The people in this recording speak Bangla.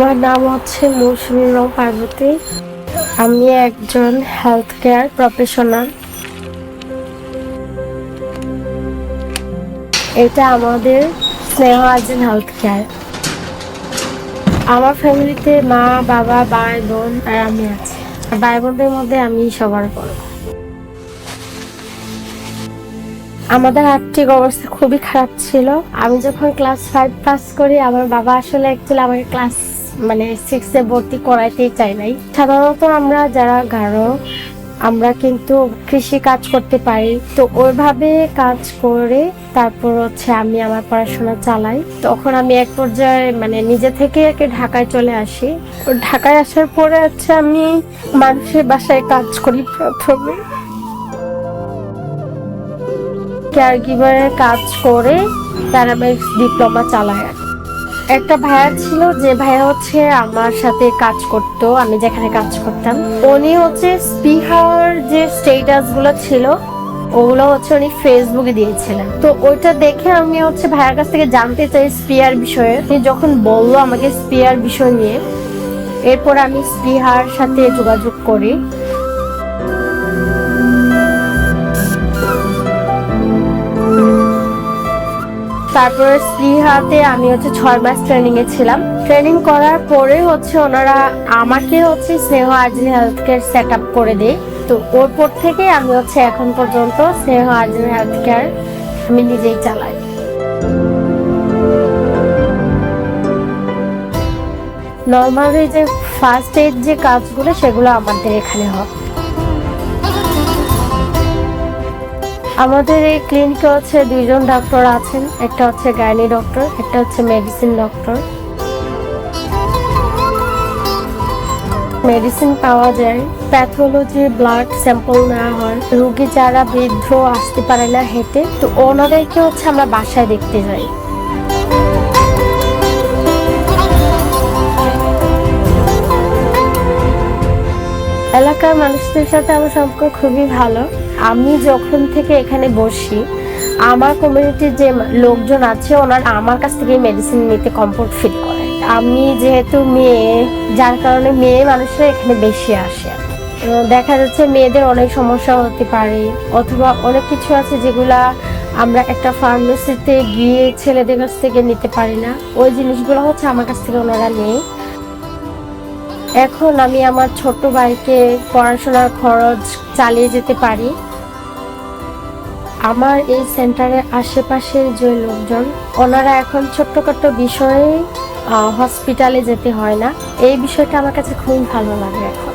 আমার নাম হচ্ছে মৌসুমী রং পার্বতী। আমি একজন হেলথ কেয়ার প্রফেশনাল। এটা আমাদের স্নেহ আর্জেন হেলথ কেয়ার। আমার ফ্যামিলিতে মা, বাবা, ভাই, বোন আর আমি আছি। ভাই বোনদের মধ্যে আমি সবার বড়। আমাদের আর্থিক অবস্থা খুবই খারাপ ছিল। আমি যখন ক্লাস 5 পাস করি, আমার বাবা আসলে অ্যাকচুয়ালি আমাকে ক্লাস 6-এ ভর্তি করাইতেই চাই নাই। সাধারণত আমরা যারা গারো, আমরা কিন্তু কৃষি কাজ করতে পারি, তো ওইভাবে কাজ করে তারপর আমি আমার পড়াশোনা চালাই। তখন আমি এক পর্যায়ে নিজে থেকে ঢাকায় চলে আসি। ঢাকায় আসার পরে আমি মানুষের বাসায় কাজ করি। প্রথমে কেয়ার গিভারের কাজ করে প্যারামেডিক্স ডিপ্লোমা চালায়। একটা ভাইয়া ছিল, যে ভাইয়া আমার সাথে কাজ করতো, আমি যেখানে কাজ করতাম। উনি স্পিহার যে স্টেটাস গুলো ছিল ওগুলো উনি ফেসবুকে দিয়েছিলেন। তো ওইটা দেখে আমি ভাইয়ার কাছ থেকে জানতে চাই স্পিয়ার বিষয়ে। তিনি যখন বললো আমাকে স্পিয়ার বিষয় নিয়ে, এরপর আমি স্পিহার সাথে যোগাযোগ করি। তারপরে স্পিহাতে আমি 6 মাস ট্রেনিং এ ছিলাম। ট্রেনিং করার পরে ওনারা আমাকে স্নেহ Arjan health care set up করে দেয়। তো ওর পর থেকে আমি এখন পর্যন্ত স্নেহ আর্জেন হেলথ কেয়ার আমি নিজেই চালাই। নর্মালি যে ফার্স্ট এইড যে কাজগুলো, সেগুলো আমাদের এখানে হয়। আমাদের এই ক্লিনিকে 2জন ডক্টর আছেন। একটা গাইনি ডক্টর, একটা মেডিসিন ডক্টর। মেডিসিন পাওয়া যায়, প্যাথোলজি, ব্লাড স্যাম্পল নেওয়া হয়। রোগী যারা বৃদ্ধ, আসতে পারে না হেঁটে, তো ওনাদেরকে আমরা বাসায় দেখতে যাই। এলাকার মানুষদের সাথে আমার সম্পর্ক খুবই ভালো। আমি যখন থেকে এখানে বসি, আমার কমিউনিটির যে লোকজন আছে ওনারা আমার কাছ থেকে মেডিসিন নিতে কমফোর্ট ফিল করে। আমি যেহেতু মেয়ে, যার কারণে মেয়ে মানুষরা এখানে বেশি আসে। দেখা যাচ্ছে মেয়েদের অনেক সমস্যা হতে পারে, অথবা অনেক কিছু আছে যেগুলা আমরা একটা ফার্মেসিতে গিয়ে ছেলেদের কাছ থেকে নিতে পারি না। ওই জিনিসগুলো আমার কাছ থেকে ওনারা নেয়। এখন আমি আমার ছোট ভাইকে পড়াশোনার খরচ চালিয়ে যেতে পারি। আমার এই সেন্টারের আশেপাশের যে লোকজন, ওনারা এখন ছোট্টখাটো বিষয়ে হসপিটালে যেতে হয় না। এই বিষয়টা আমার কাছে খুবই ভালো লাগে এখন।